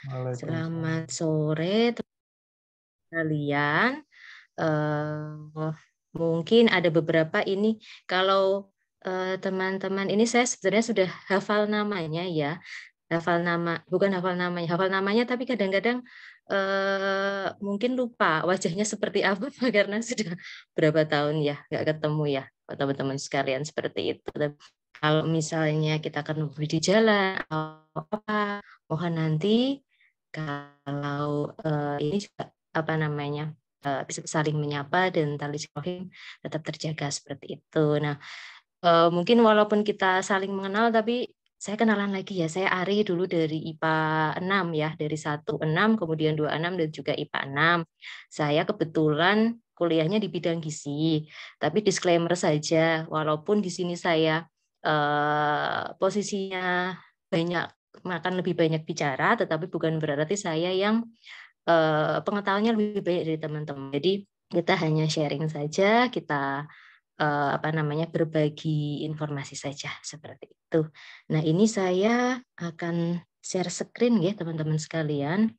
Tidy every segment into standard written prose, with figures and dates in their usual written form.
Waalaikumsalam. Selamat sore kalian. Mungkin ada beberapa ini kalau teman-teman ini saya sebenarnya sudah hafal namanya ya, bukan hafal namanya tapi kadang-kadang mungkin lupa wajahnya seperti apa karena sudah berapa tahun ya nggak ketemu ya teman-teman sekalian seperti itu. Dan kalau misalnya kita akan di jalan atau apa, mohon nanti kalau ini juga apa namanya bisa saling menyapa dan tali silaturahim tetap terjaga seperti itu. Nah, mungkin walaupun kita saling mengenal, tapi saya kenalan lagi ya, saya Ari dulu dari IPA 6 ya, dari 16, kemudian 26 dan juga IPA 6. Saya kebetulan kuliahnya di bidang gizi, tapi disclaimer saja, walaupun di sini saya posisinya banyak makan lebih banyak bicara, tetapi bukan berarti saya yang pengetahuannya lebih banyak dari teman-teman. Jadi kita hanya sharing saja, kita apa namanya berbagi informasi saja seperti itu. Nah, ini saya akan share screen ya teman-teman sekalian.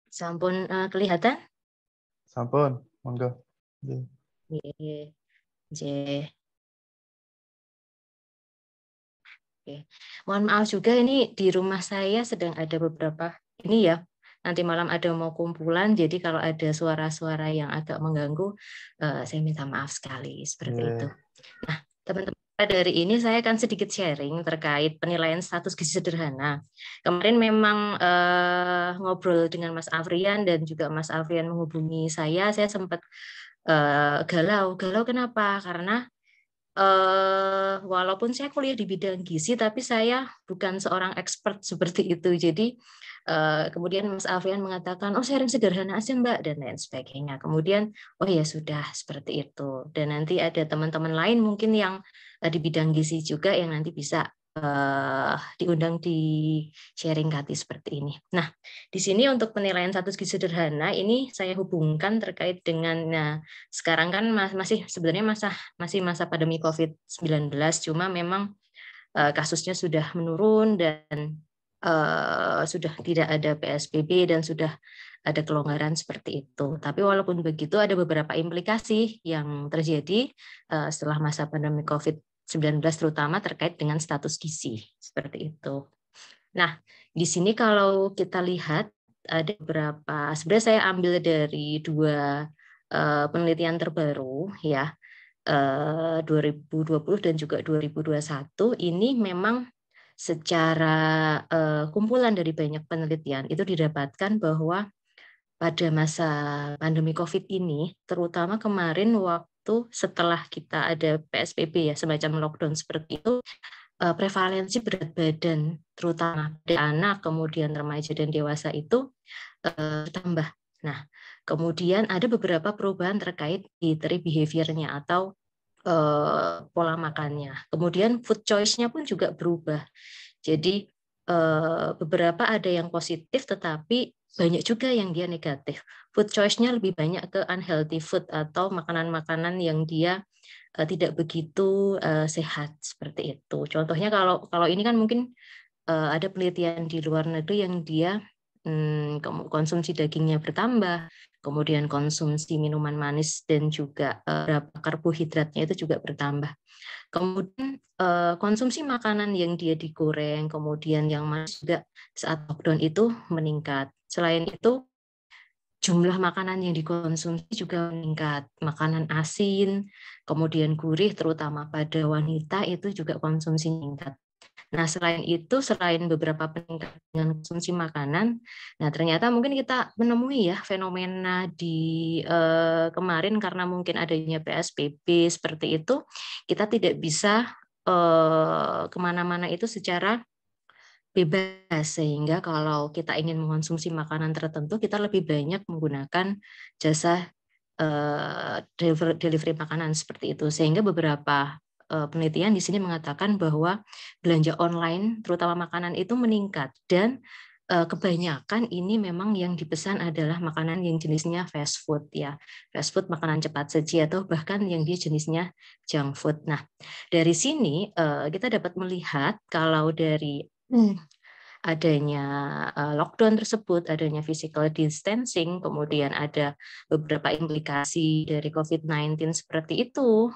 Sampun kelihatan? Sampun, monggo. Oke. Oke. Mohon maaf juga ini di rumah saya sedang ada beberapa ini ya. Nanti malam ada mau kumpulan, jadi kalau ada suara-suara yang agak mengganggu, saya minta maaf sekali seperti itu. Nah, teman-teman dari ini saya akan sedikit sharing terkait penilaian status gizi sederhana. Kemarin memang ngobrol dengan Mas Afrian dan juga Mas Afrian menghubungi saya sempat galau. Galau kenapa? Karena walaupun saya kuliah di bidang gizi, tapi saya bukan seorang expert seperti itu. Jadi kemudian Mas Alfian mengatakan, oh sharing sederhana aja Mbak, dan lain sebagainya. Kemudian, oh ya sudah seperti itu. Dan nanti ada teman-teman lain mungkin yang di bidang gizi juga yang nanti bisa diundang di sharing kati seperti ini. Nah, di sini untuk penilaian status gizi sederhana ini saya hubungkan terkait dengan sekarang kan masih sebenarnya masih masa pandemi COVID-19, cuma memang kasusnya sudah menurun dan sudah tidak ada PSBB dan sudah ada kelonggaran seperti itu. Tapi walaupun begitu ada beberapa implikasi yang terjadi setelah masa pandemi COVID-19 terutama terkait dengan status gizi seperti itu. Nah, di sini kalau kita lihat ada beberapa, sebenarnya saya ambil dari dua penelitian terbaru ya, 2020 dan juga 2021 ini memang secara kumpulan dari banyak penelitian itu didapatkan bahwa pada masa pandemi COVID ini, terutama kemarin waktu setelah kita ada PSBB ya, semacam lockdown seperti itu, prevalensi berat badan, terutama pada anak, kemudian remaja dan dewasa itu bertambah. Nah, kemudian ada beberapa perubahan terkait dietary behavior-nya atau pola makannya. Kemudian food choice-nya pun juga berubah. Jadi beberapa ada yang positif, tetapi banyak juga yang dia negatif. Food choice-nya lebih banyak ke unhealthy food atau makanan-makanan yang dia tidak begitu sehat seperti itu. Contohnya kalau ini kan mungkin ada penelitian di luar negeri yang dia konsumsi dagingnya bertambah, kemudian konsumsi minuman manis dan juga berapa karbohidratnya itu juga bertambah. Kemudian konsumsi makanan yang dia digoreng, kemudian yang manis juga saat lockdown itu meningkat. Selain itu, jumlah makanan yang dikonsumsi juga meningkat. Makanan asin, kemudian gurih, terutama pada wanita itu juga konsumsi meningkat. Nah, selain itu, selain beberapa peningkatan konsumsi makanan, nah ternyata mungkin kita menemui ya fenomena di kemarin karena mungkin adanya PSBB seperti itu, kita tidak bisa kemana-mana itu secara bebas, sehingga kalau kita ingin mengonsumsi makanan tertentu, kita lebih banyak menggunakan jasa delivery makanan seperti itu. Sehingga beberapa penelitian di sini mengatakan bahwa belanja online, terutama makanan itu meningkat dan kebanyakan ini memang yang dipesan adalah makanan yang jenisnya fast food ya, fast food makanan cepat saji atau bahkan yang dia jenisnya junk food. Nah, dari sini kita dapat melihat kalau dari adanya lockdown tersebut, adanya physical distancing, kemudian ada beberapa implikasi dari COVID-19 seperti itu.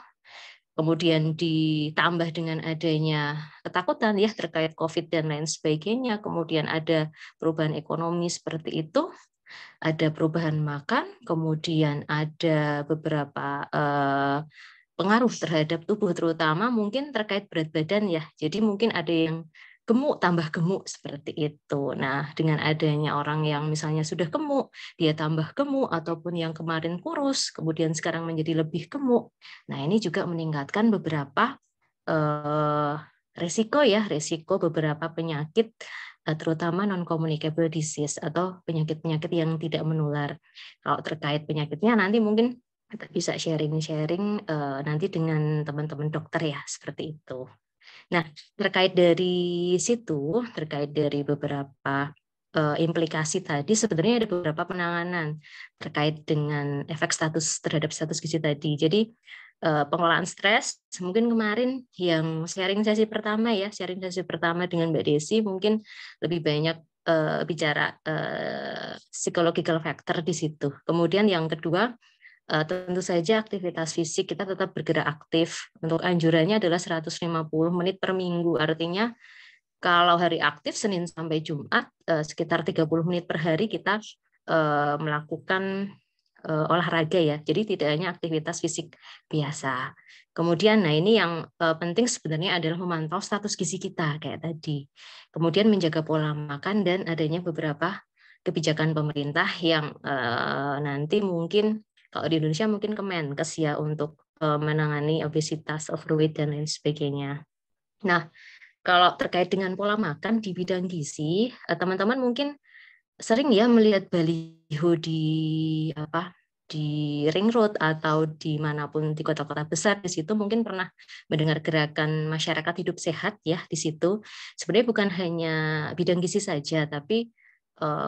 Kemudian ditambah dengan adanya ketakutan ya terkait COVID dan lain sebagainya, kemudian ada perubahan ekonomi seperti itu, ada perubahan makan, kemudian ada beberapa pengaruh terhadap tubuh, terutama mungkin terkait berat badan ya. Jadi mungkin ada yang gemuk tambah gemuk seperti itu. Nah, dengan adanya orang yang misalnya sudah gemuk, dia tambah gemuk, ataupun yang kemarin kurus, kemudian sekarang menjadi lebih gemuk. Nah, ini juga meningkatkan beberapa resiko beberapa penyakit, terutama non-communicable disease atau penyakit-penyakit yang tidak menular. Kalau terkait penyakitnya nanti mungkin kita bisa sharing-sharing nanti dengan teman-teman dokter ya, seperti itu. Nah, terkait dari situ, terkait dari beberapa implikasi tadi, sebenarnya ada beberapa penanganan terkait dengan efek terhadap status gizi tadi. Jadi pengelolaan stres, mungkin kemarin yang sharing sesi pertama dengan Mbak Desi mungkin lebih banyak bicara psychological factor di situ. Kemudian yang kedua, tentu saja aktivitas fisik kita tetap bergerak aktif. Untuk anjurannya adalah 150 menit per minggu. Artinya kalau hari aktif Senin sampai Jumat sekitar 30 menit per hari kita melakukan olahraga ya. Jadi tidak hanya aktivitas fisik biasa. Kemudian nah ini yang penting sebenarnya adalah memantau status gizi kita kayak tadi. Kemudian menjaga pola makan dan adanya beberapa kebijakan pemerintah yang nanti mungkin kalau di Indonesia mungkin Kemenkes ya untuk menangani obesitas, overweight, dan lain sebagainya. Nah, kalau terkait dengan pola makan di bidang gizi, teman-teman mungkin sering ya melihat baliho di ring road atau dimanapun di kota-kota besar. Di situ mungkin pernah mendengar gerakan masyarakat hidup sehat ya di situ. Sebenarnya bukan hanya bidang gizi saja, tapi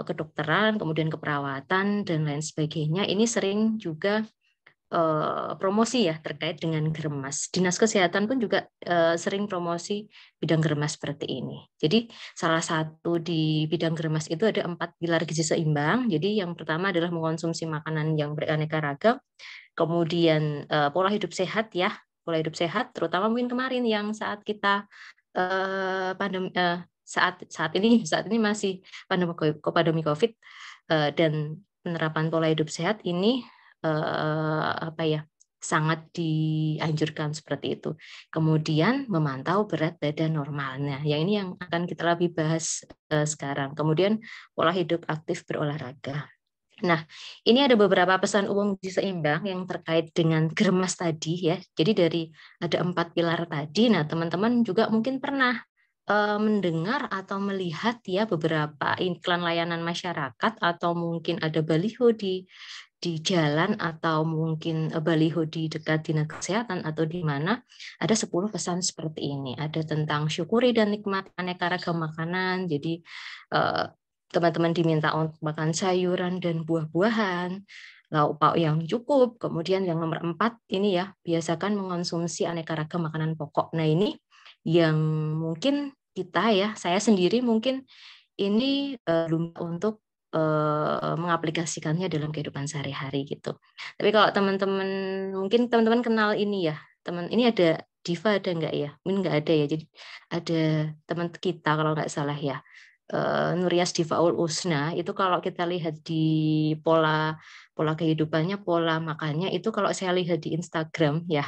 kedokteran, kemudian keperawatan, dan lain sebagainya. Ini sering juga promosi ya terkait dengan germas. Dinas Kesehatan pun juga sering promosi bidang germas seperti ini. Jadi salah satu di bidang germas itu ada 4 pilar gizi seimbang. Jadi yang pertama adalah mengkonsumsi makanan yang beraneka ragam, kemudian pola hidup sehat ya, pola hidup sehat, terutama mungkin kemarin yang saat kita pandemi saat ini masih pandemi COVID dan penerapan pola hidup sehat ini sangat dianjurkan seperti itu. Kemudian memantau berat badan normalnya. Yang ini yang akan kita lebih bahas sekarang. Kemudian pola hidup aktif berolahraga. Nah, ini ada beberapa pesan umum gizi seimbang yang terkait dengan germas tadi ya. Jadi dari ada 4 pilar tadi. Nah, teman-teman juga mungkin pernah mendengar atau melihat ya beberapa iklan layanan masyarakat atau mungkin ada baliho di jalan atau mungkin baliho di dekat dinas kesehatan atau di mana ada 10 pesan seperti ini. Ada tentang syukuri dan nikmati aneka ragam makanan. Jadi teman-teman diminta untuk makan sayuran dan buah-buahan, lauk pauk yang cukup. Kemudian yang nomor 4 ini ya, biasakan mengonsumsi aneka ragam makanan pokok. Nah, ini yang mungkin kita ya, saya sendiri mungkin ini belum untuk mengaplikasikannya dalam kehidupan sehari-hari gitu. Tapi kalau teman-teman mungkin teman-teman kenal ini ya, ini ada Diva ada enggak ya? Mungkin enggak ada ya. Jadi ada teman kita kalau nggak salah ya. Nurias Divaul Usna itu kalau kita lihat di pola kehidupannya, pola makannya itu kalau saya lihat di Instagram ya,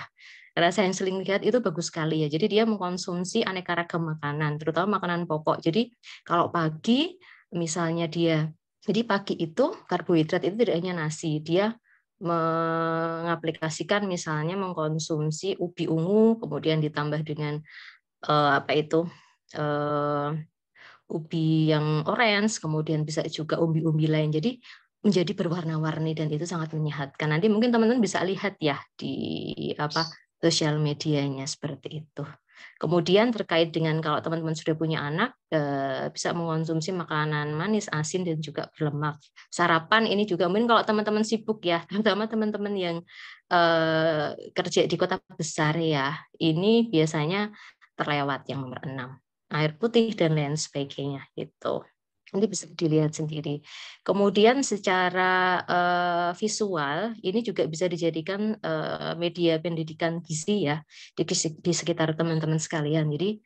karena saya yang sering lihat itu bagus sekali ya. Jadi dia mengkonsumsi aneka ragam makanan, terutama makanan pokok. Jadi kalau pagi misalnya jadi pagi itu karbohidrat itu tidak hanya nasi, dia mengaplikasikan misalnya mengkonsumsi ubi ungu, kemudian ditambah dengan ubi yang orange, kemudian bisa juga umbi-umbi lain. Jadi menjadi berwarna-warni dan itu sangat menyehatkan. Nanti mungkin teman-teman bisa lihat ya di sosial medianya seperti itu. Kemudian terkait dengan kalau teman-teman sudah punya anak, bisa mengkonsumsi makanan manis, asin, dan juga berlemak. Sarapan ini juga mungkin kalau teman-teman sibuk ya, terutama teman-teman yang kerja di kota besar ya, ini biasanya terlewat yang nomor 6. air putih, dan lain sebagainya gitu. Ini bisa dilihat sendiri. Kemudian secara visual ini juga bisa dijadikan media pendidikan gizi ya di sekitar teman-teman sekalian. Jadi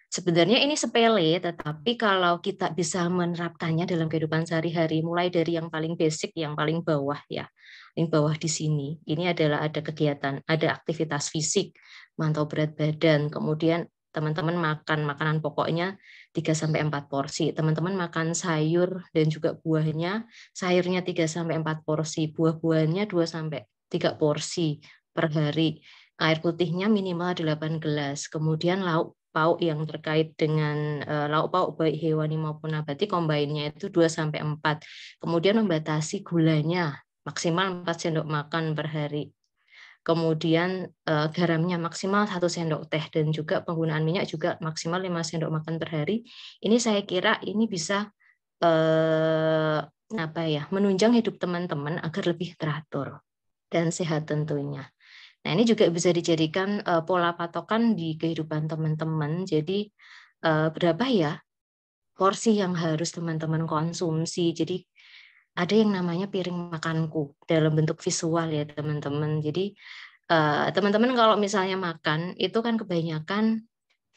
sebenarnya ini sepele, tetapi kalau kita bisa menerapkannya dalam kehidupan sehari-hari, mulai dari yang paling basic, yang paling bawah ya, paling bawah di sini. Ini adalah ada kegiatan, ada aktivitas fisik, mantau berat badan, kemudian teman-teman makan makanan pokoknya 3-4 porsi. Teman-teman makan sayur dan juga buahnya, sayurnya 3-4 porsi, buah-buahnya 2-3 porsi per hari. Air putihnya minimal 8 gelas. Kemudian lauk pauk yang terkait dengan lauk pauk baik hewani maupun nabati combine-nya itu 2-4. Kemudian membatasi gulanya maksimal 4 sendok makan per hari. Kemudian garamnya maksimal 1 sendok teh dan juga penggunaan minyak juga maksimal 5 sendok makan per hari. Ini saya kira ini bisa menunjang hidup teman-teman agar lebih teratur dan sehat tentunya. Nah, ini juga bisa dijadikan pola patokan di kehidupan teman-teman. Jadi berapa ya porsi yang harus teman-teman konsumsi. Jadi ada yang namanya piring makanku dalam bentuk visual ya teman-teman. Jadi teman-teman kalau misalnya makan itu kan kebanyakan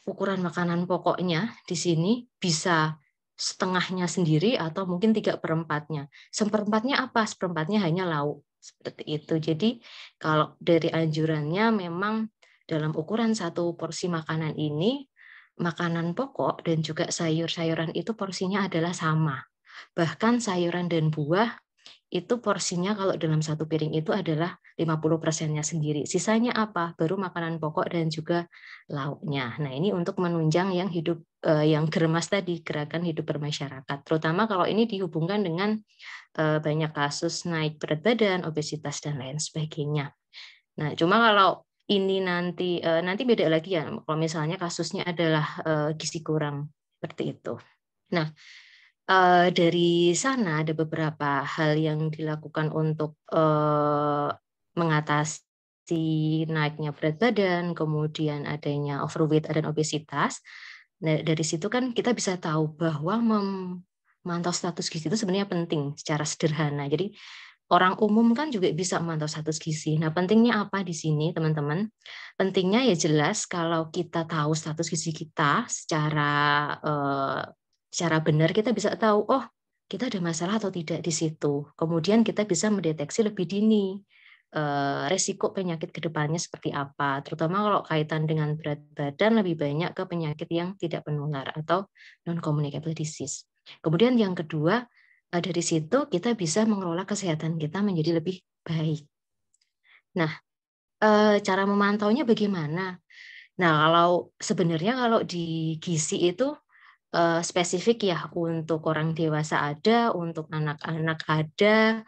ukuran makanan pokoknya di sini bisa setengahnya sendiri atau mungkin 3/4-nya. Seperempatnya apa? Seperempatnya hanya lauk. Seperti itu. Jadi kalau dari anjurannya memang dalam ukuran 1 porsi makanan ini, makanan pokok dan juga sayur-sayuran itu porsinya adalah sama. Bahkan sayuran dan buah itu porsinya kalau dalam 1 piring itu adalah 50%-nya sendiri. Sisanya apa? Baru makanan pokok dan juga lauknya. Nah, ini untuk menunjang yang hidup yang geremas tadi, gerakan hidup bermasyarakat. Terutama kalau ini dihubungkan dengan banyak kasus naik berat badan, obesitas dan lain sebagainya. Nah, cuma kalau ini nanti beda lagi ya kalau misalnya kasusnya adalah gizi kurang seperti itu. Nah, dari sana ada beberapa hal yang dilakukan untuk mengatasi naiknya berat badan, kemudian adanya overweight dan obesitas. Nah, dari situ kan kita bisa tahu bahwa memantau status gizi itu sebenarnya penting secara sederhana. Jadi orang umum kan juga bisa memantau status gizi. Nah, pentingnya apa di sini, teman-teman? Pentingnya ya jelas kalau kita tahu status gizi kita secara benar, kita bisa tahu, oh, kita ada masalah atau tidak di situ. Kemudian kita bisa mendeteksi lebih dini resiko penyakit ke depannya seperti apa. Terutama kalau kaitan dengan berat badan, lebih banyak ke penyakit yang tidak menular atau non-communicable disease. Kemudian yang kedua, dari situ kita bisa mengelola kesehatan kita menjadi lebih baik. Nah, cara memantaunya bagaimana? Nah, sebenarnya kalau di gizi itu spesifik ya untuk orang dewasa ada, untuk anak-anak ada,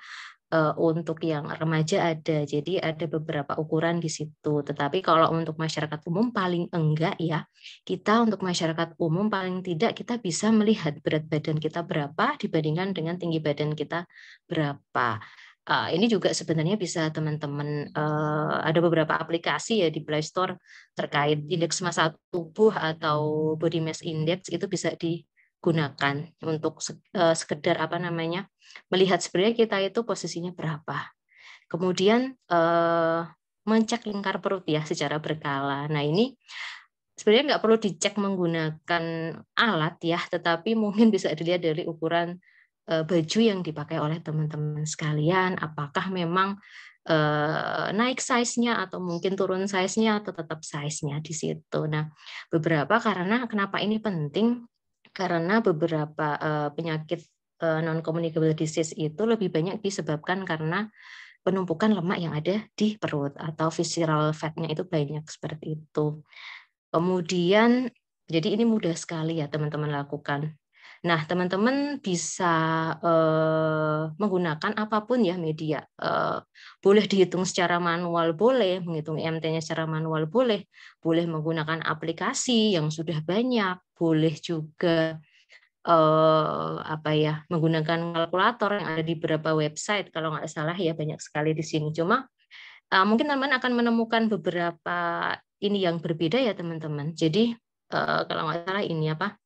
untuk yang remaja ada. Jadi ada beberapa ukuran di situ. Tetapi kalau untuk masyarakat umum paling enggak ya, kita untuk masyarakat umum paling tidak kita bisa melihat berat badan kita berapa dibandingkan dengan tinggi badan kita berapa. Ini juga sebenarnya bisa teman-teman ada beberapa aplikasi ya di Play Store terkait indeks massa tubuh atau body mass index itu bisa digunakan untuk sekedar melihat sebenarnya kita itu posisinya berapa. Kemudian mencek lingkar perut ya secara berkala. Nah, ini sebenarnya nggak perlu dicek menggunakan alat ya, tetapi mungkin bisa dilihat dari ukuran baju yang dipakai oleh teman-teman sekalian, apakah memang naik size-nya atau mungkin turun size-nya atau tetap size-nya di situ. Nah, karena kenapa ini penting? Karena beberapa penyakit non-communicable disease itu lebih banyak disebabkan karena penumpukan lemak yang ada di perut atau visceral fat-nya itu banyak seperti itu. Kemudian, jadi ini mudah sekali ya teman-teman lakukan. Nah, teman-teman bisa menggunakan apapun ya media. Boleh dihitung secara manual, boleh menghitung IMT-nya secara manual, boleh menggunakan aplikasi yang sudah banyak, boleh juga menggunakan kalkulator yang ada di beberapa website kalau nggak salah ya, banyak sekali di sini. Cuma mungkin teman-teman akan menemukan beberapa ini yang berbeda ya teman-teman. Jadi kalau nggak salah ini apa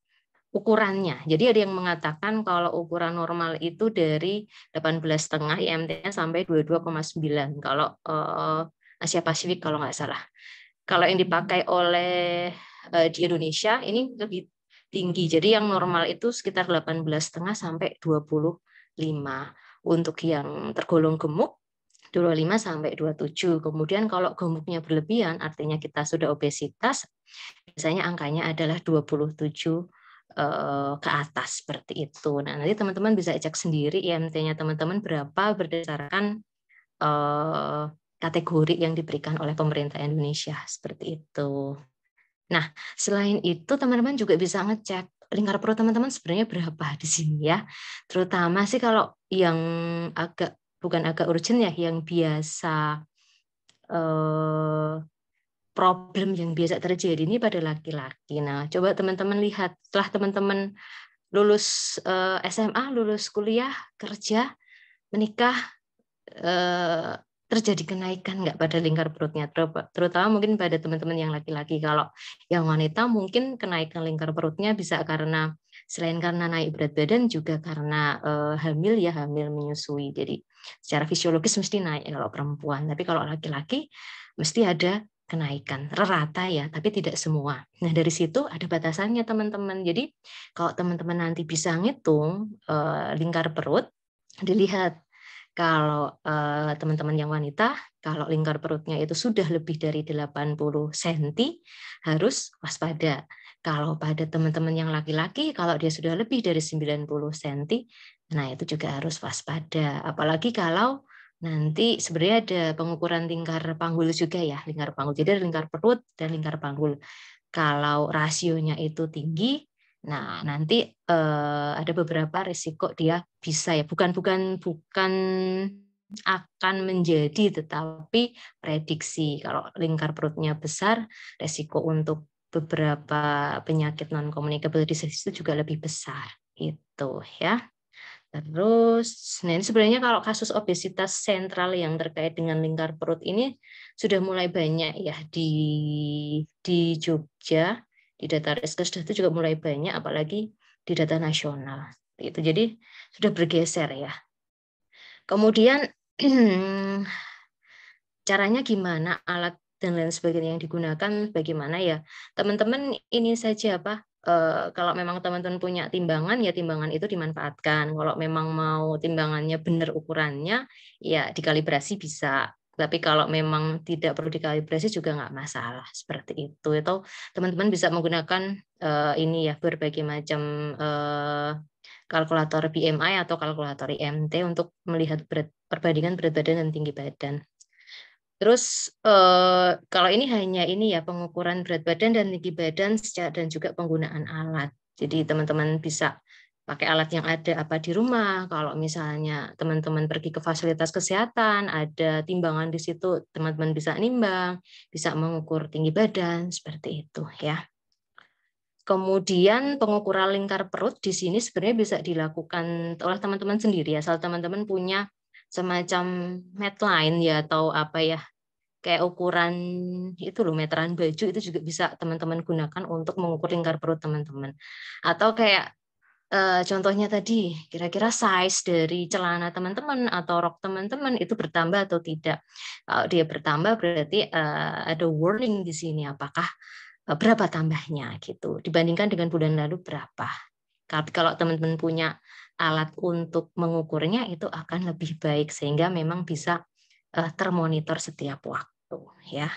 ukurannya. Jadi ada yang mengatakan kalau ukuran normal itu dari 18,5 IMT-nya sampai 22,9 kalau Asia Pasifik kalau nggak salah. Kalau yang dipakai oleh di Indonesia ini lebih tinggi. Jadi yang normal itu sekitar 18,5 sampai 25. Untuk yang tergolong gemuk 25 sampai 27. Kemudian kalau gemuknya berlebihan artinya kita sudah obesitas, biasanya angkanya adalah 27 ke atas seperti itu. Nah, nanti teman-teman bisa cek sendiri IMT-nya teman-teman berapa berdasarkan kategori yang diberikan oleh pemerintah Indonesia seperti itu. Nah, selain itu teman-teman juga bisa ngecek lingkar perut teman-teman sebenarnya berapa di sini ya. Terutama sih kalau yang bukan agak urgent ya, yang biasa problem yang biasa terjadi ini pada laki-laki. Nah, coba teman-teman lihat setelah teman-teman lulus SMA, lulus kuliah, kerja, menikah, terjadi kenaikan nggak pada lingkar perutnya, terutama mungkin pada teman-teman yang laki-laki. Kalau yang wanita mungkin kenaikan lingkar perutnya bisa karena selain karena naik berat badan juga karena hamil menyusui. Jadi secara fisiologis mesti naik kalau perempuan, tapi kalau laki-laki mesti ada kenaikan rata ya, tapi tidak semua. Nah dari situ ada batasannya teman-teman. Jadi kalau teman-teman nanti bisa ngitung lingkar perut, dilihat kalau teman-teman yang wanita, kalau lingkar perutnya itu sudah lebih dari 80 cm, harus waspada. Kalau pada teman-teman yang laki-laki, kalau dia sudah lebih dari 90 cm, nah itu juga harus waspada. Apalagi kalau nanti sebenarnya ada pengukuran lingkar panggul juga ya, lingkar panggul. Jadi ada lingkar perut dan lingkar panggul. Kalau rasionya itu tinggi, nah, nanti ada beberapa risiko dia bisa ya, bukan akan menjadi, tetapi prediksi. Kalau lingkar perutnya besar, risiko untuk beberapa penyakit non communicable disease itu juga lebih besar. Itu ya. Terus, nah ini sebenarnya kalau kasus obesitas sentral yang terkait dengan lingkar perut ini sudah mulai banyak ya di Jogja, di data Riskes itu juga mulai banyak, apalagi di data nasional. Itu jadi sudah bergeser ya. Kemudian caranya gimana, alat dan lain sebagainya yang digunakan bagaimana ya, teman-teman ini saja apa, kalau memang teman-teman punya timbangan ya timbangan itu dimanfaatkan. Kalau memang mau timbangannya benar ukurannya ya dikalibrasi bisa. Tapi kalau memang tidak perlu dikalibrasi juga nggak masalah seperti itu. Itu teman-teman bisa menggunakan ini ya berbagai macam kalkulator BMI atau kalkulator IMT untuk melihat perbandingan berat badan dan tinggi badan. Terus kalau ini hanya ini ya pengukuran berat badan dan tinggi badan dan juga penggunaan alat. Jadi teman-teman bisa pakai alat yang ada apa di rumah. Kalau misalnya teman-teman pergi ke fasilitas kesehatan, ada timbangan di situ, teman-teman bisa nimbang, bisa mengukur tinggi badan seperti itu ya. Kemudian pengukuran lingkar perut di sini sebenarnya bisa dilakukan oleh teman-teman sendiri asal teman-teman punya semacam medline ya atau apa ya kayak ukuran itu loh meteran baju itu juga bisa teman-teman gunakan untuk mengukur lingkar perut teman-teman. Atau kayak contohnya tadi kira-kira size dari celana teman-teman atau rok teman-teman itu bertambah atau tidak. Kalau dia bertambah berarti ada warning di sini apakah berapa tambahnya gitu dibandingkan dengan bulan lalu berapa. Kalau teman-teman punya alat untuk mengukurnya itu akan lebih baik sehingga memang bisa termonitor setiap waktu ya.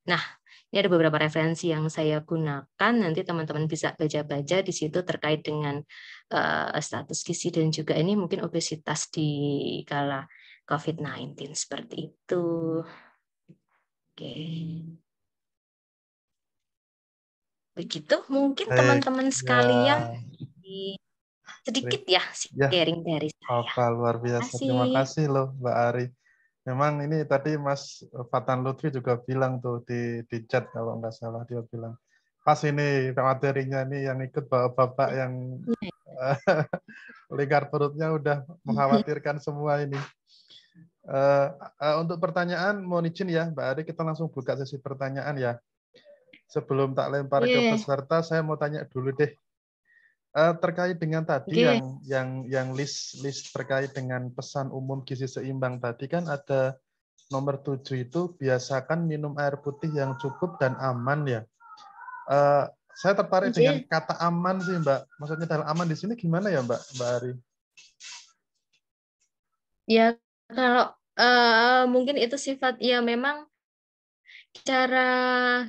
Nah, ini ada beberapa referensi yang saya gunakan, nanti teman-teman bisa baca-baca di situ terkait dengan status gizi dan juga ini mungkin obesitas di kala COVID-19 seperti itu. Oke. Begitu mungkin Baik, teman-teman ya, sekalian sedikit ya ya, sharing dari saya. apa luar Terima biasa. kasih. Terima kasih loh, Mbak Ari. Memang ini tadi Mas Fatan Lutfi juga bilang tuh di chat kalau nggak salah dia bilang pas ini materinya ini yang ikut bapak-bapak yang lingkar perutnya udah mengkhawatirkan semua ini. Untuk pertanyaan mohon izin ya Mbak Ari kita langsung buka sesi pertanyaan ya. Sebelum tak lempar ke Oke, peserta, saya mau tanya dulu deh. Terkait dengan tadi oke. yang list terkait dengan pesan umum gizi seimbang tadi kan ada nomor 7 itu biasakan minum air putih yang cukup dan aman ya. Eh, saya tertarik dengan Oke. kata aman sih Mbak. Maksudnya dalam aman di sini gimana ya Mbak Ari? Ya, kalau mungkin itu sifat ya memang cara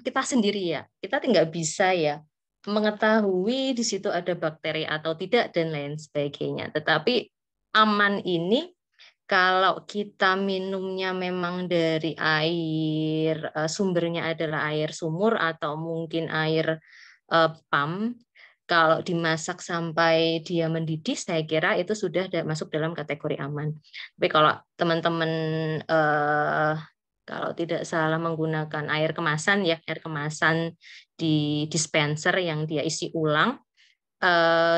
kita sendiri ya. Kita tidak bisa ya mengetahui di situ ada bakteri atau tidak dan lain sebagainya. Tetapi aman ini kalau kita minumnya memang dari air, sumbernya adalah air sumur atau mungkin air pump, kalau dimasak sampai dia mendidih, saya kira itu sudah masuk dalam kategori aman. Tapi kalau teman-teman kalau tidak salah menggunakan air kemasan ya, air kemasan di dispenser yang dia isi ulang,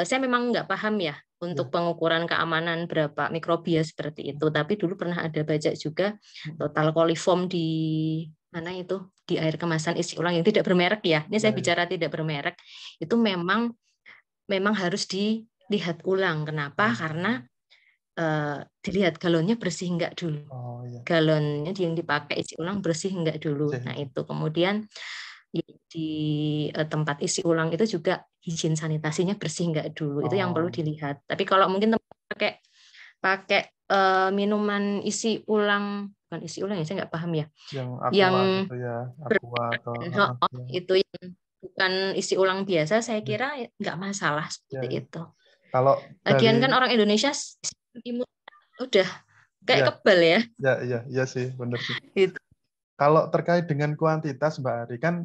saya memang nggak paham ya Ya. untuk pengukuran keamanan berapa mikrobia seperti itu. Tapi dulu pernah ada baca juga total coliform di mana itu di air kemasan isi ulang yang tidak bermerek ya. Ini Ya, saya ya. bicara tidak bermerek. Itu memang harus dilihat ulang. Kenapa? Karena dilihat galonnya bersih enggak dulu. Oh ya. Galonnya yang dipakai isi ulang bersih enggak dulu. Cek, Nah cek. itu kemudian di tempat isi ulang itu juga higien sanitasinya bersih enggak dulu. Itu yang perlu Oh, dilihat. Tapi kalau mungkin teman pakai pakai minuman isi ulang, bukan isi ulang ya, saya nggak paham ya. yang Yang aqua gitu ya, aqua atau ya. itu yang bukan isi ulang biasa, saya Ya, kira nggak masalah ya, seperti ya. itu. Kalau Lagian dari kan orang Indonesia sistem imun udah kayak ya, kebal ya. ya, ya, ya sih, benar sih. Gitu. Kalau terkait dengan kuantitas, Mbak Ari, kan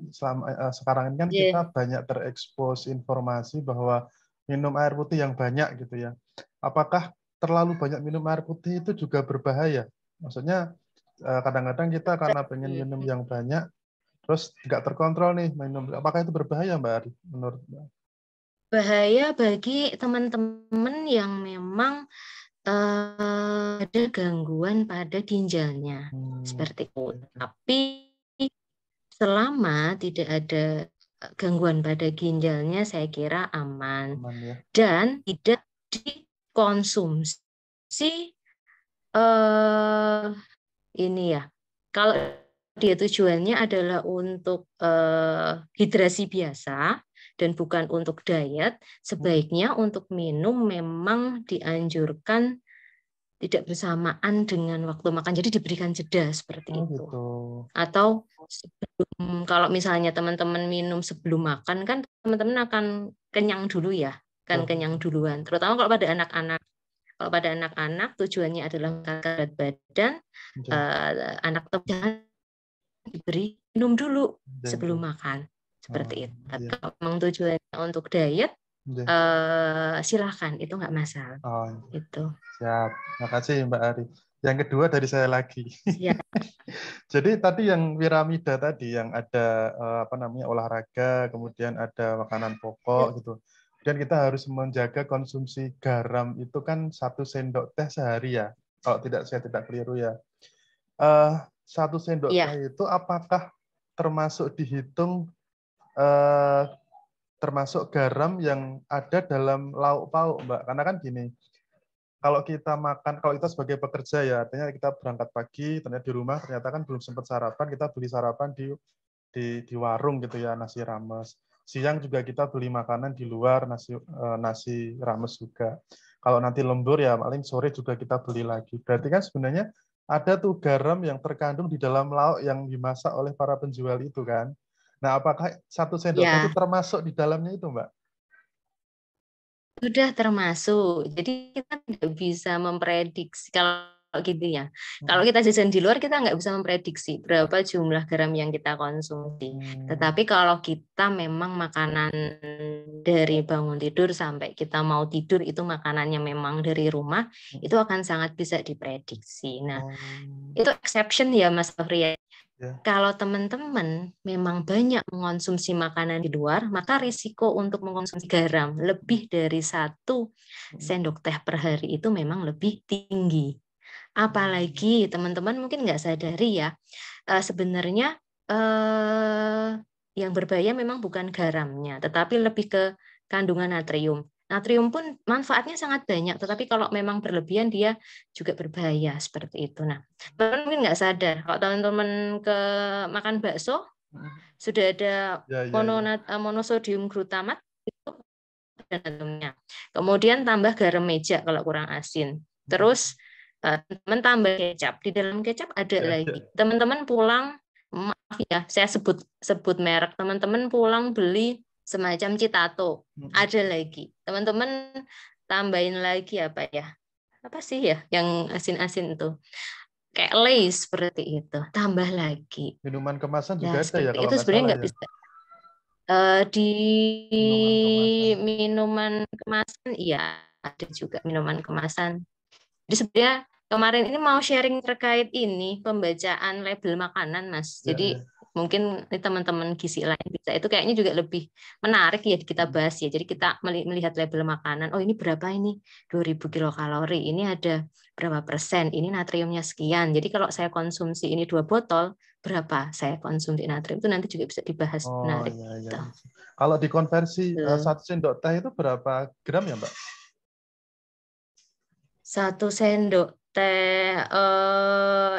sekarang ini kan kita Yeah. banyak terekspos informasi bahwa minum air putih yang banyak gitu ya. Apakah terlalu banyak minum air putih itu juga berbahaya? Maksudnya kadang-kadang kita karena pengen minum yang banyak, terus nggak terkontrol nih minum. Apakah itu berbahaya, Mbak Ari? Menurut Mbak? Bahaya bagi teman-teman yang memang ada gangguan pada ginjalnya Hmm, seperti itu. oke, oke. Tapi selama tidak ada gangguan pada ginjalnya, saya kira aman Aman ya. dan tidak dikonsumsi eh, ini ya. Kalau dia tujuannya adalah untuk hidrasi biasa dan bukan untuk diet, Hmm. sebaiknya untuk minum memang dianjurkan tidak bersamaan dengan waktu makan. Jadi diberikan jeda Oh seperti itu. gitu. Atau kalau misalnya teman-teman minum sebelum makan kan teman-teman akan kenyang dulu ya, kan Betul, kenyang betul. duluan. Terutama kalau pada anak-anak. Kalau pada anak-anak tujuannya adalah mengangkat berat badan, Oke, anak jangan diberi minum dulu oke, sebelum oke. makan Oh, seperti itu. Tapi iya. kalau memang tujuannya untuk diet, Oke. silahkan itu nggak masalah. Oh, Itu siap. Makasih Mbak Ari. Yang kedua dari saya lagi. siap. Jadi tadi yang piramida tadi yang ada apa namanya olahraga, kemudian ada makanan pokok gitu. Dan kita harus menjaga konsumsi garam itu kan 1 sendok teh sehari ya. Kalau tidak saya tidak keliru ya. 1 sendok Iya, teh itu apakah termasuk dihitung eh, termasuk garam yang ada dalam lauk pauk, Mbak? Karena kan gini, kalau kita makan, kalau kita sebagai pekerja ya, artinya kita berangkat pagi, ternyata di rumah ternyata kan belum sempat sarapan, kita beli sarapan di warung gitu ya, nasi rames. Siang juga kita beli makanan di luar, nasi rames juga. Kalau nanti lembur ya paling sore juga kita beli lagi. Berarti kan sebenarnya ada tuh garam yang terkandung di dalam lauk yang dimasak oleh para penjual itu kan. Nah, apakah 1 sendok teh itu ya. termasuk di dalamnya itu, Mbak? Sudah termasuk. Jadi kita tidak bisa memprediksi kalau gitu ya. Kalau kita jajan di luar kita nggak bisa memprediksi berapa jumlah garam yang kita konsumsi. Hmm, Tetapi kalau kita memang makanan dari bangun tidur sampai kita mau tidur itu makanannya memang dari rumah, itu akan sangat bisa diprediksi. Nah, oh, itu exception ya Mas Afri. ya. Kalau teman-teman memang banyak mengonsumsi makanan di luar, maka risiko untuk mengonsumsi garam lebih dari 1 sendok teh per hari itu memang lebih tinggi. Apalagi teman-teman mungkin nggak sadari ya, sebenarnya yang berbahaya memang bukan garamnya, tetapi lebih ke kandungan natrium. Natrium pun manfaatnya sangat banyak, tetapi kalau memang berlebihan dia juga berbahaya seperti itu. Nah, teman-teman mungkin nggak sadar kalau teman-teman ke makan bakso sudah ada Ya, ya, ya. monosodium glutamat itu ada natriumnya. Kemudian tambah garam meja kalau kurang asin. Terus teman tambah kecap. Di dalam kecap ada Ya, lagi. ya. Teman-teman pulang, maaf ya, saya sebut merek. Teman-teman pulang beli semacam citato, ada lagi. Teman-teman tambahin lagi apa ya? Apa sih ya yang asin-asin itu? Kayak Lay's seperti itu. Tambah lagi. Minuman kemasan Nah, juga ada ya seperti kalau itu nggak sebenarnya salah nggak ya. bisa. Di Minuman kemasan. minuman kemasan, iya ada juga minuman kemasan. Jadi sebenarnya kemarin ini mau sharing terkait ini pembacaan label makanan, Mas. Ya, Jadi ya. mungkin teman-teman gizi lain bisa itu kayaknya juga lebih menarik ya kita bahas ya. Jadi kita melihat label makanan. Oh ini berapa ini? 2000 kilokalori. Ini ada berapa persen? Ini natriumnya sekian. Jadi kalau saya konsumsi ini 2 botol, berapa saya konsumsi natrium itu nanti juga bisa dibahas Oh, menarik. ya, ya. Gitu. Kalau dikonversi Tuh. 1 sendok teh itu berapa gram ya, Mbak? 1 sendok teh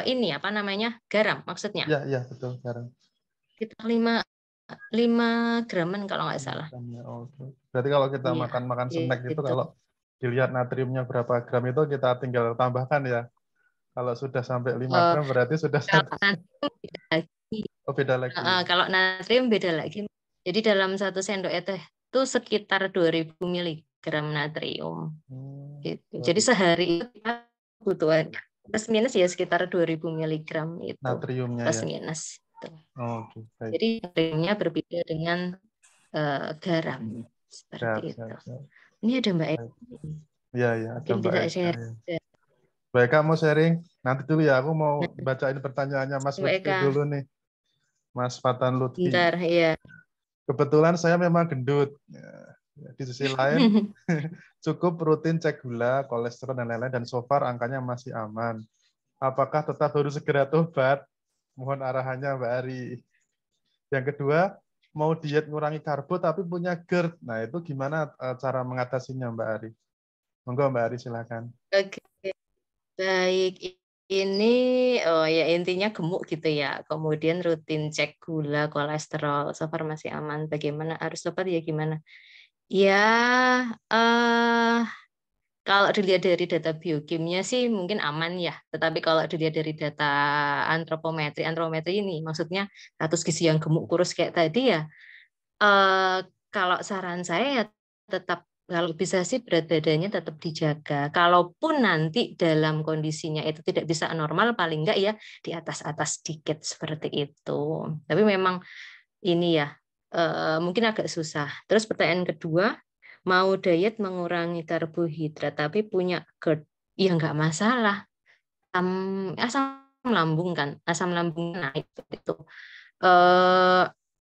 ini apa namanya garam maksudnya Ya, ya, betul, garam. kita 5 graman kalau nggak salah. Ya, oke. Berarti kalau kita Iya, makan snack itu gitu. kalau dilihat natriumnya berapa gram itu kita tinggal tambahkan ya. Kalau sudah sampai 5 Eh, gram berarti sudah kalau satu. natrium beda lagi. Oh, beda lagi. Kalau natrium beda lagi. Jadi dalam 1 sendok teh itu sekitar 2000 miligram natrium. Gitu. Jadi 2000 sehari itu kita kebutuhan plus minus ya sekitar 2000 miligram itu natriumnya plus ya. minus. Gitu. Oke, baik. Jadi natriumnya berbeda dengan garam seperti Siap, itu. siap, siap. Ini ada Mbak Baik. Edi. Iya, iya, ada Mungkin Mbak bisa Eka. share. Ya. Baik, Kak mau sharing. Nanti dulu ya, aku mau bacain pertanyaannya Mas Mbak Lutfi Eka, dulu nih. Mas Fatan Lutfi. bentar ya. Kebetulan saya memang gendut. Ya, di sisi lain, cukup rutin cek gula, kolesterol, dan lain-lain, dan so far angkanya masih aman. Apakah tetap harus segera tobat? Mohon arahannya, Mbak Ari. Yang kedua, mau diet ngurangi karbo tapi punya GERD. Nah, itu gimana cara mengatasinya, Mbak Ari? Monggo, Mbak Ari, silakan. Oke, baik. Ini oh ya intinya gemuk gitu ya. Kemudian rutin cek gula, kolesterol, so far masih aman. Bagaimana harus tobat ya gimana? Ya, eh kalau dilihat dari data biokimia sih mungkin aman ya. Tetapi kalau dilihat dari data antropometri ini maksudnya status gizi yang gemuk kurus kayak tadi ya, eh, kalau saran saya ya tetap kalau bisa sih berat badannya tetap dijaga. Kalaupun nanti dalam kondisinya itu tidak bisa normal, paling enggak ya di atas-atas sedikit seperti itu. Tapi memang ini ya mungkin agak susah. Terus pertanyaan kedua, mau diet mengurangi karbohidrat tapi punya GERD, ya nggak masalah. Asam lambung kan, asam lambung naik itu. Eh,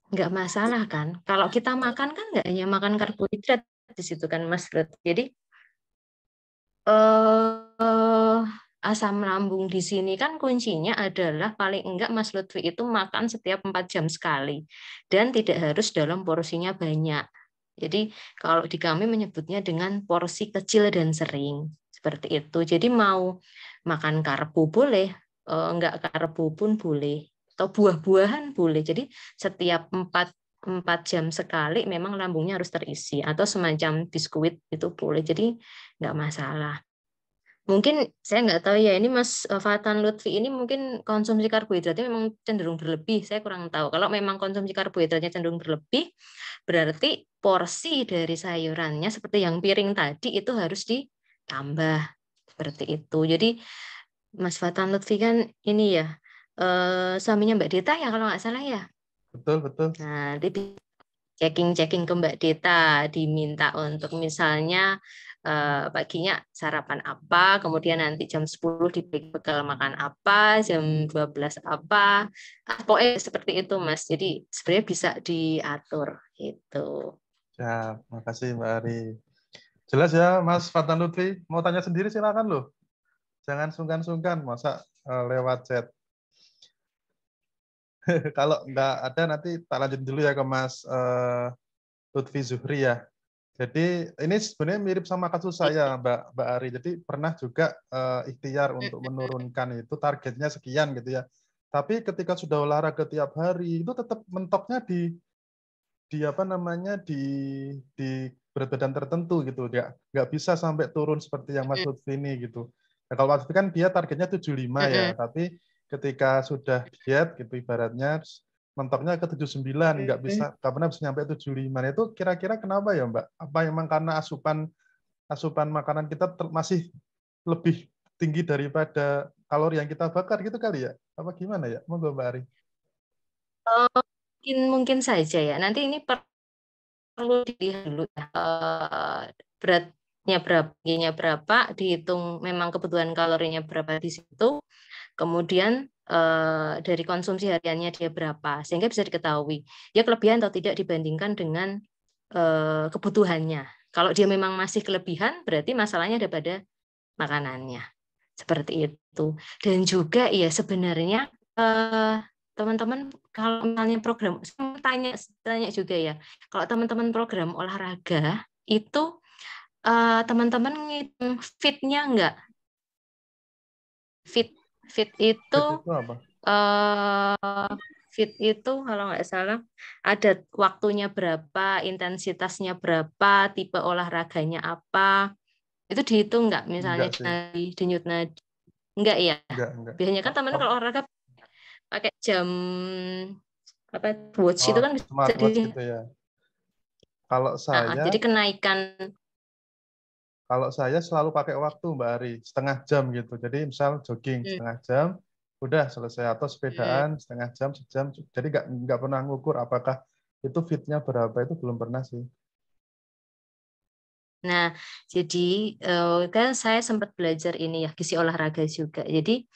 nggak masalah kan. Kalau kita makan kan nggak hanya makan karbohidrat di situ kan Mas Bro. Jadi eh asam lambung di sini kan kuncinya adalah paling enggak Mas Lutfi itu makan setiap 4 jam sekali dan tidak harus dalam porsinya banyak. Jadi kalau di kami menyebutnya dengan porsi kecil dan sering seperti itu. Jadi mau makan karbo boleh, enggak karbo pun boleh, atau buah-buahan boleh. Jadi setiap 4 jam sekali memang lambungnya harus terisi atau semacam biskuit itu boleh. Jadi nggak masalah. Mungkin saya nggak tahu ya ini Mas Fatan Lutfi ini mungkin konsumsi karbohidratnya memang cenderung berlebih. Saya kurang tahu. Kalau memang konsumsi karbohidratnya cenderung berlebih, berarti porsi dari sayurannya seperti yang piring tadi itu harus ditambah seperti itu. Jadi Mas Fatan Lutfi kan ini ya suaminya Mbak Dita ya kalau nggak salah ya. Betul, betul. Nah, checking ke Mbak Deta, diminta untuk misalnya paginya sarapan apa, kemudian nanti jam 10 dibekal makan apa, jam 12 apa. Pokoknya seperti itu, Mas. Jadi sebenarnya bisa diatur gitu. Ya, makasih Mbak Ari. Jelas ya, Mas Fatan Lutfi. Mau tanya sendiri silakan loh. Jangan sungkan-sungkan, masa lewat chat. Kalau nggak ada nanti tak lanjut dulu ya ke Mas Lutfi Zuhri ya. Jadi ini sebenarnya mirip sama kasus saya Mbak Ari. Jadi pernah juga ikhtiar untuk menurunkan itu targetnya sekian gitu ya. Tapi ketika sudah olahraga tiap hari itu tetap mentoknya di apa namanya di berat badan tertentu gitu. Nggak bisa sampai turun seperti yang Mas Lutfi ini gitu. Nah, kalau Mas Lutfi kan dia targetnya 75 ya, tapi ketika sudah diet gitu ibaratnya mentoknya ke 79, nggak pernah bisa nyampe 75. Nah, itu kira-kira kenapa ya Mbak? Apa emang karena asupan makanan kita masih lebih tinggi daripada kalori yang kita bakar gitu kali ya? Apa gimana ya? Monggo Mbak Ari. Mungkin saja ya. Nanti ini perlu dilihat dulu ya. Beratnya berapa, giginya berapa, dihitung memang kebutuhan kalorinya berapa di situ. Kemudian dari konsumsi hariannya dia berapa, sehingga bisa diketahui dia kelebihan atau tidak dibandingkan dengan kebutuhannya. Kalau dia memang masih kelebihan, berarti masalahnya ada pada makanannya. Seperti itu. Dan juga ya sebenarnya teman-teman kalau misalnya program, saya tanya juga ya, kalau teman-teman program olahraga itu teman-teman ngitung fitnya enggak? Fit itu Itu apa? fit itu kalau nggak salah ada waktunya berapa, intensitasnya berapa, tipe olahraganya apa, itu dihitung nggak? Misalnya Enggak sih. denyut nadi, nggak ya? Enggak. Biasanya kan teman kalau olahraga pakai jam apa watch itu Oh, kan bisa di, smartwatch gitu ya. Kalau jadi saya kenaikan. Kalau saya selalu pakai waktu, Mbak Ari, setengah jam gitu. Jadi misal jogging Hmm, setengah jam, udah selesai. Atau hmm. sepedaan setengah jam, sejam. Jadi nggak pernah ngukur apakah itu fitnya berapa, itu belum pernah sih. Nah, jadi kan saya sempat belajar ini ya, gizi olahraga juga. Jadi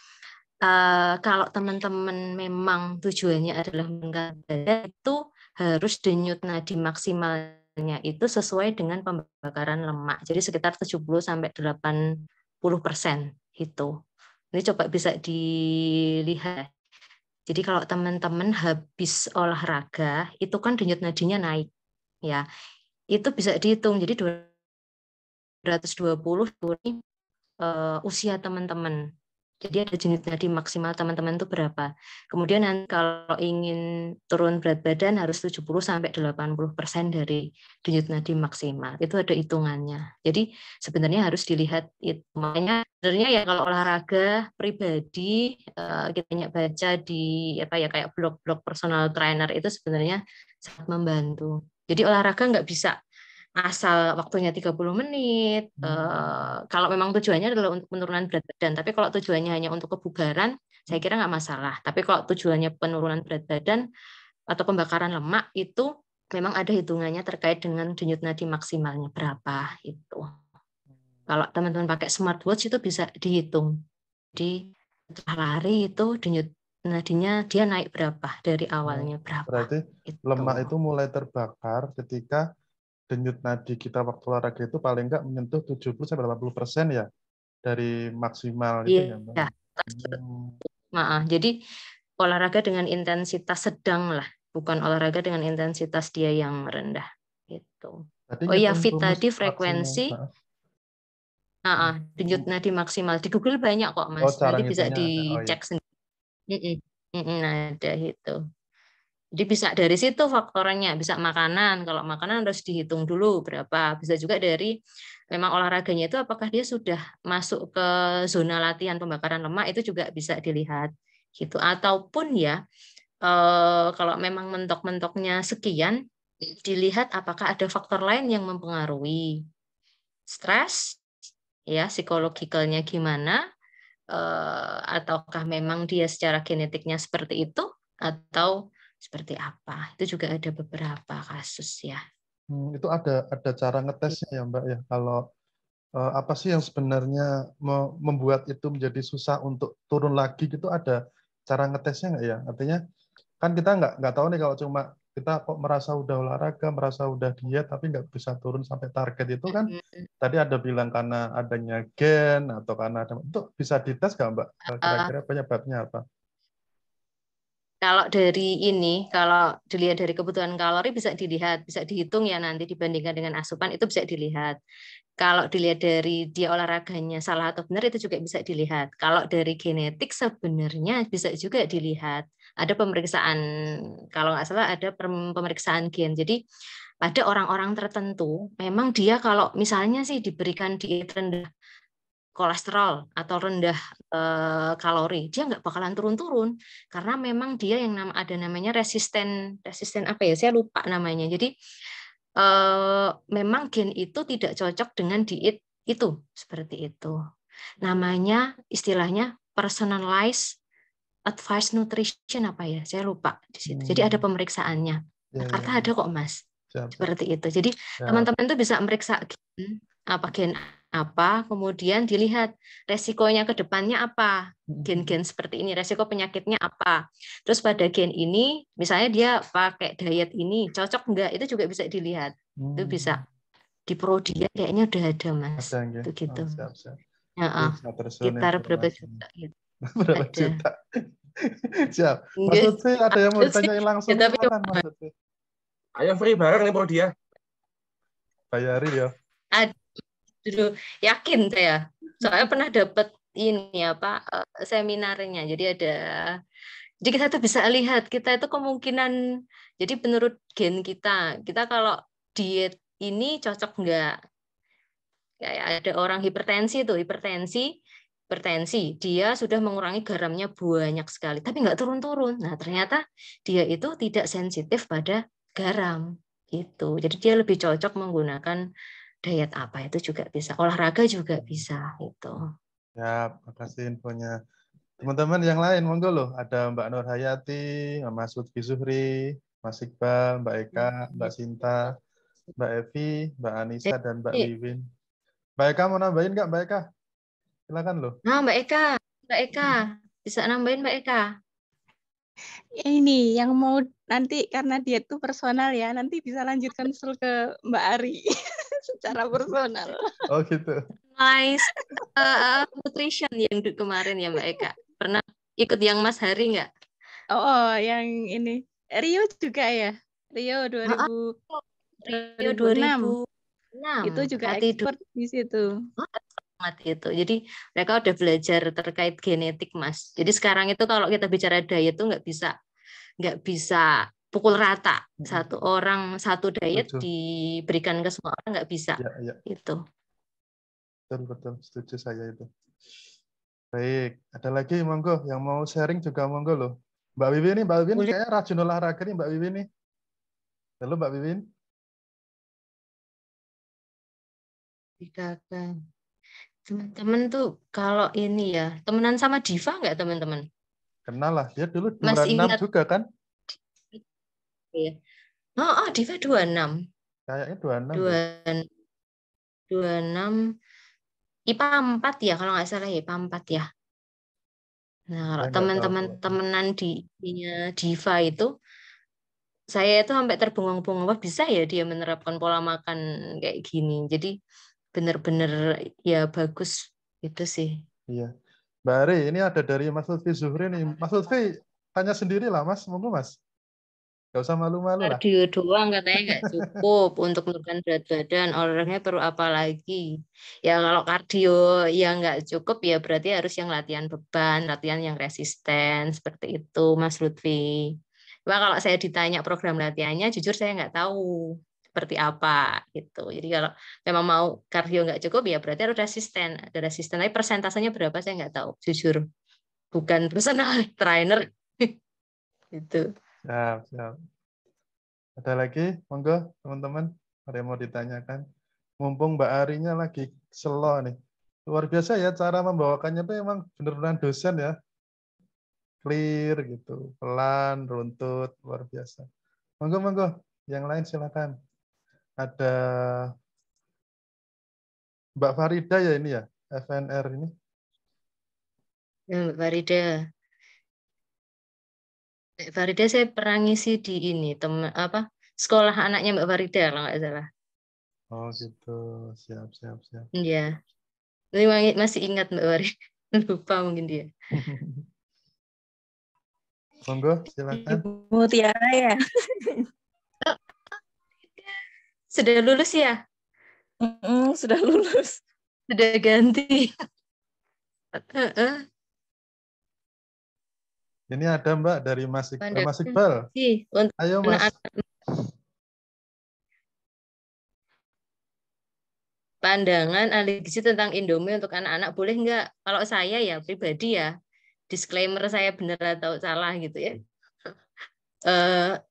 kalau teman-teman memang tujuannya adalah meningkatkan badan, itu harus denyut nadi maksimalnya itu sesuai dengan pembakaran lemak. Jadi sekitar 70-80% itu. Ini coba bisa dilihat. Jadi kalau teman-teman habis olahraga, itu kan denyut nadinya naik, ya. Itu bisa dihitung. Jadi 220 ini usia teman-teman. Jadi ada denyut nadi maksimal teman-teman itu berapa. Kemudian nanti kalau ingin turun berat badan harus 70-80% dari denyut nadi maksimal. Itu ada hitungannya. Jadi sebenarnya harus dilihat itu. Makanya sebenarnya ya kalau olahraga pribadi kita banyak baca di apa ya kayak blog-blog personal trainer itu sebenarnya sangat membantu. Jadi olahraga nggak bisa asal waktunya 30 menit. Kalau memang tujuannya adalah untuk penurunan berat badan, tapi kalau tujuannya hanya untuk kebugaran, saya kira nggak masalah. Tapi kalau tujuannya penurunan berat badan atau pembakaran lemak, itu memang ada hitungannya terkait dengan denyut nadi maksimalnya berapa itu. Kalau teman-teman pakai smartwatch itu bisa dihitung. Jadi setelah lari itu denyut nadinya dia naik berapa dari awalnya berapa. Berarti Itu. lemak itu mulai terbakar ketika denyut nadi kita waktu olahraga itu paling nggak menyentuh 70-80% ya dari maksimal itu ya, Mbak. Iya. Jadi olahraga dengan intensitas sedang lah, bukan olahraga dengan intensitas dia yang rendah. Gitu. Tadi Oh iya, ngitung fit rumus tadi maksimal. frekuensi, denyut nadi maksimal. Di Google banyak kok, Oh, Mas. cara Nanti bisa ngitungnya ada. Oh ya. dicek sendiri. Ada itu. Jadi bisa dari situ faktornya, bisa makanan. Kalau makanan harus dihitung dulu berapa. Bisa juga dari memang olahraganya itu apakah dia sudah masuk ke zona latihan pembakaran lemak itu juga bisa dilihat gitu. Ataupun ya kalau memang mentok-mentoknya sekian, dilihat apakah ada faktor lain yang mempengaruhi. Stres, ya psikologikalnya gimana, ataukah memang dia secara genetiknya seperti itu, atau seperti apa. Itu juga ada beberapa kasus ya. Itu ada cara ngetesnya ya Mbak ya. Kalau apa sih yang sebenarnya membuat itu menjadi susah untuk turun lagi gitu, ada cara ngetesnya nggak ya? Artinya kan kita nggak tahu nih kalau cuma kita kok merasa udah olahraga, merasa udah diet tapi nggak bisa turun sampai target itu kan tadi ada bilang karena adanya gen atau karena ada itu bisa dites nggak Mbak? Kira-kira penyebabnya apa? Kalau dilihat dari kebutuhan kalori bisa dilihat, bisa dihitung ya nanti dibandingkan dengan asupan itu bisa dilihat. Kalau dilihat dari dia olahraganya salah atau benar itu juga bisa dilihat. Kalau dari genetik sebenarnya bisa juga dilihat. Ada pemeriksaan, kalau nggak salah ada pemeriksaan gen. Jadi pada orang-orang tertentu, memang dia kalau misalnya sih diberikan diet rendah kolesterol atau rendah kalori, dia nggak bakalan turun-turun karena memang dia yang ada namanya resisten apa ya, saya lupa namanya. Jadi memang gen itu tidak cocok dengan diet itu, seperti itu. Namanya istilahnya personalized advice nutrition apa ya, saya lupa di situ. Jadi ada pemeriksaannya. Ya, Jakarta ya. ada kok Mas. Siap, siap. Seperti itu. Jadi Ya. teman-teman tuh bisa meriksa gen apa, kemudian dilihat resikonya ke depannya apa, gen-gen seperti ini, resiko penyakitnya apa. Terus pada gen ini, misalnya dia pakai diet ini, cocok enggak, itu juga bisa dilihat. Itu bisa. Di Prodia kayaknya udah ada, Mas. Ada enggak? Itu gitu. Oh, siap, siap. Ya, Tersun sekitar berapa informasinya. juta gitu. Berapa Ada. juta? Siap. Mas Enggak. Lutfi, ada yang mau Ada sih. ditanyain langsung, Ya, tapi silakan Mas Lutfi. Ayo free bareng nih dia. Bayari ya. Aduh, yakin saya. Soalnya pernah dapat ini apa seminarnya. Jadi kita tuh bisa lihat kita itu kemungkinan. Jadi menurut gen kita kalau diet ini cocok nggak? Kayak ada orang hipertensi, dia sudah mengurangi garamnya banyak sekali, tapi nggak turun-turun. Nah, ternyata dia itu tidak sensitif pada garam gitu. Jadi dia lebih cocok menggunakan diet apa itu juga bisa, olahraga juga bisa itu. Ya, makasih infonya. Teman-teman yang lain, monggo loh. Ada Mbak Nur Hayati, Mas Lutfi Zuhri, Mas Iqbal, Mbak Eka, Mbak Sinta, Mbak Evi, Mbak Anissa, dan Mbak Jadi, Wiwin. Mbak Eka mau nambahin nggak, Mbak Eka? Silakan loh. nah Mbak Eka bisa nambahin Mbak Eka. Ini yang mau nanti karena dia tuh personal ya, nanti bisa lanjut konsul ke Mbak Ari secara personal. Oh gitu. Nice nutrition yang kemarin ya Mbak Eka. Pernah ikut yang Mas Hari nggak? Oh, yang ini Rio juga ya? Rio 2000 Rio 2006. 2006. Itu juga Hati expert di situ. banget itu. Jadi mereka udah belajar terkait genetik, Mas. Jadi sekarang itu kalau kita bicara diet itu nggak bisa pukul rata. Satu orang satu diet Setuju. diberikan ke semua orang nggak bisa. Ya, ya. Itu. Betul, setuju saya itu. Baik, ada lagi monggo yang mau sharing juga monggo loh. Mbak Wiwin kayaknya rajin olahraga nih Mbak Wiwin nih. Halo Mbak Wiwin. Teman-teman tuh kalau ini ya, temenan sama Diva nggak teman-teman? Kenal lah, dia dulu Masih 26 ingat? juga kan? Ya. Oh, Diva 26. Kayaknya 26 deh. 26 IPA 4 ya kalau nggak salah ya, IPA 4 ya. Nah, kalau Saya nggak tahu teman-teman kalau. temenan di Diva itu saya itu sampai terbengong-bengong, wah bisa ya dia menerapkan pola makan kayak gini. Jadi benar-benar ya bagus itu sih. Iya. Mbak Ari, ini ada dari Mas Lutfi Zuhri nih. Mas Lutfi, tanya sendiri lah Mas, monggo Mas. Gak usah malu-malu lah. Kardio doang katanya nggak cukup untuk menurunkan berat badan. Olahraganya perlu apa lagi? Ya kalau kardio yang nggak cukup ya berarti harus yang latihan beban, latihan yang resisten seperti itu, Mas Lutfi. Cuma kalau saya ditanya program latihannya, jujur saya nggak tahu seperti apa gitu. Jadi kalau memang mau kardio nggak cukup ya berarti harus resisten. Ada resisten, tapi persentasenya berapa saya nggak tahu. Jujur, bukan personal trainer gitu. Siap. Ada lagi? Monggo, teman-teman. Ada yang mau ditanyakan? Mumpung Mbak Arinya lagi slow nih. Luar biasa ya cara membawakannya tuh emang benar-benar dosen ya. Clear gitu, pelan, runtut, luar biasa. Monggo. Yang lain silakan. Ada Mbak Farida ya ini ya, FNR ini. Mbak Farida saya pernah ngisi di ini sekolah anaknya Mbak Farida kalau nggak salah. Oh gitu, siap. Iya, ini masih ingat Mbak Farida, lupa mungkin dia. Monggo, silakan. Ibu Tiara ya. Sudah lulus ya? Sudah lulus. Sudah ganti. Ini ada Mbak dari Mas Iqbal. Untuk Ayo Mas. Pandangan ahli gizi tentang Indomie untuk anak-anak boleh nggak? Kalau saya ya pribadi ya, disclaimer saya benar atau salah gitu ya.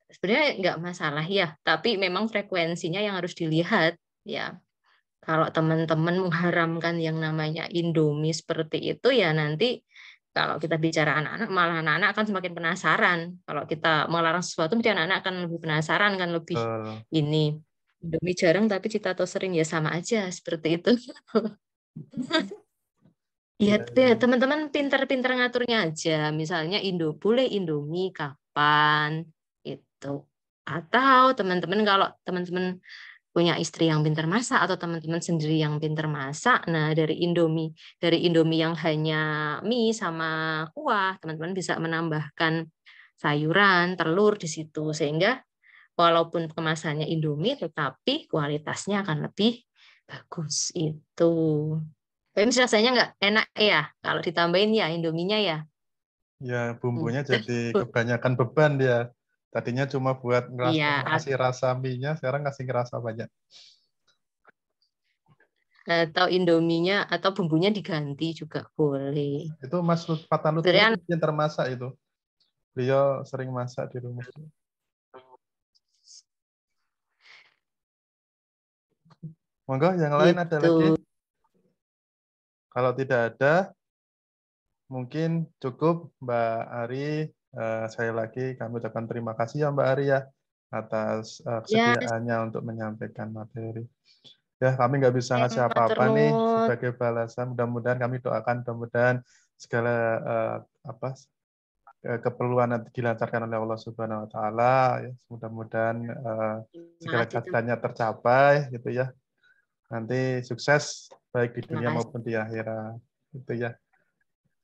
Sebenarnya nggak masalah ya, tapi memang frekuensinya yang harus dilihat ya. Kalau teman-teman mengharamkan yang namanya Indomie seperti itu ya nanti kalau kita bicara anak-anak malah anak-anak akan semakin penasaran. Kalau kita melarang sesuatu mesti anak-anak akan lebih penasaran kan lebih ini. Indomie jarang tapi cita atau sering ya sama aja seperti itu. Ya, teman-teman pintar-pintar ngaturnya aja. Misalnya boleh Indomie kapan itu. Atau teman-teman kalau teman-teman punya istri yang pintar masak atau teman-teman sendiri yang pintar masak, nah dari Indomie yang hanya mie sama kuah, teman-teman bisa menambahkan sayuran, telur di situ sehingga walaupun kemasannya Indomie, tetapi kualitasnya akan lebih bagus itu. Tapi rasanya nggak enak ya kalau ditambahin ya Indominya ya. Ya bumbunya jadi kebanyakan beban dia. Tadinya cuma buat ngasih rasa mie-nya, sekarang ngasih rasa banyak. Atau Indominya atau bumbunya diganti juga boleh. Itu Mas Fatan Lutfi yang termasak itu. Beliau sering masak di rumah. Monggo, yang lain ada lagi? Kalau tidak ada, mungkin cukup Mbak Ari. Saya lagi kami ucapkan terima kasih ya Mbak Ari ya atas kesediaannya untuk menyampaikan materi. Ya kami nggak bisa ngasih apa-apa nih sebagai balasan. Mudah-mudahan kami doakan mudah-mudahan segala keperluan nanti dilancarkan oleh Allah Subhanahu Wa Taala. Ya, mudah-mudahan segala cita-citanya tercapai gitu ya. Nanti sukses baik di dunia maupun di akhirat gitu ya.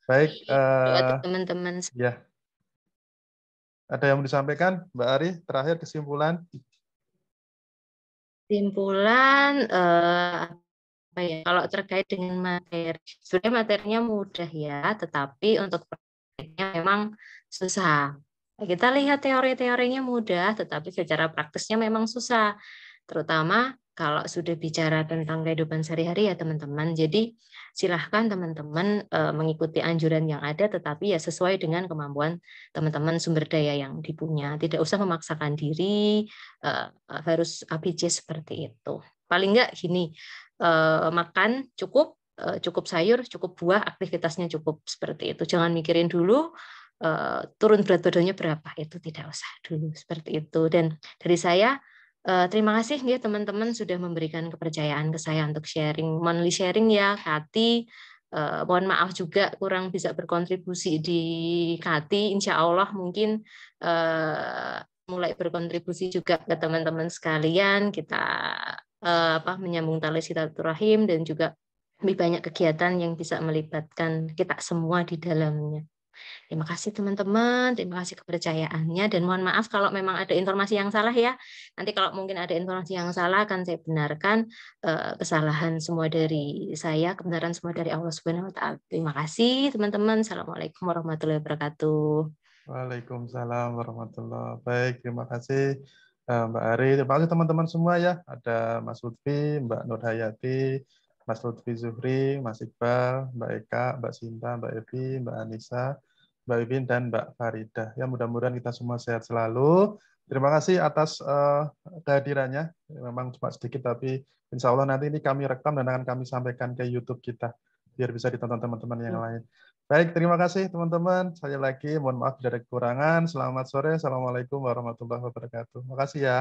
Baik teman-teman. Ya. Ada yang mau disampaikan Mbak Ari terakhir kesimpulan? Kesimpulan apa ya? Kalau terkait dengan materi, sebenarnya materinya mudah ya, tetapi untuk praktiknya memang susah. Kita lihat teori-teorinya mudah, tetapi secara praktisnya memang susah. Terutama kalau sudah bicara tentang kehidupan sehari-hari ya teman-teman. Jadi silahkan teman-teman mengikuti anjuran yang ada, tetapi ya sesuai dengan kemampuan teman-teman sumber daya yang dipunya. Tidak usah memaksakan diri harus ABC seperti itu. Paling enggak gini, makan cukup sayur, cukup buah, aktivitasnya cukup seperti itu. Jangan mikirin dulu turun berat badannya berapa, itu tidak usah dulu seperti itu. Dan dari saya terima kasih ya teman-teman sudah memberikan kepercayaan ke saya untuk sharing, monthly sharing ya Kati. Mohon maaf juga kurang bisa berkontribusi di Kati. Insya Allah mungkin mulai berkontribusi juga ke teman-teman sekalian. Kita menyambung tali silaturahim dan juga lebih banyak kegiatan yang bisa melibatkan kita semua di dalamnya. Terima kasih teman-teman, terima kasih kepercayaannya, dan mohon maaf kalau memang ada informasi yang salah ya. Nanti kalau mungkin ada informasi yang salah akan saya benarkan, kesalahan semua dari saya, kebenaran semua dari Allah Subhanahu Wa Taala. Terima kasih teman-teman. Assalamualaikum warahmatullahi wabarakatuh. Waalaikumsalam warahmatullahi wabarakatuh. Baik, terima kasih Mbak Ari. Terima kasih teman-teman semua ya. Ada Mas Lutfi, Mbak Nur Hayati, Mas Lutfi Zuhri, Mas Iqbal, Mbak Eka, Mbak Sinta, Mbak Evi, Mbak Anissa, Mbak Ibin, dan Mbak Faridah. Ya, mudah-mudahan kita semua sehat selalu. Terima kasih atas kehadirannya. Memang cuma sedikit, tapi insya Allah nanti ini kami rekam dan akan kami sampaikan ke YouTube kita, biar bisa ditonton teman-teman yang lain. Baik, terima kasih teman-teman. Saya lagi, mohon maaf tidak ada kekurangan. Selamat sore. Assalamualaikum warahmatullahi wabarakatuh. Terima kasih ya.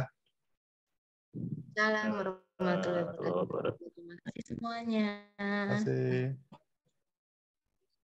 Salam warahmatullahi wabarakatuh. Terima kasih semuanya. Terima kasih.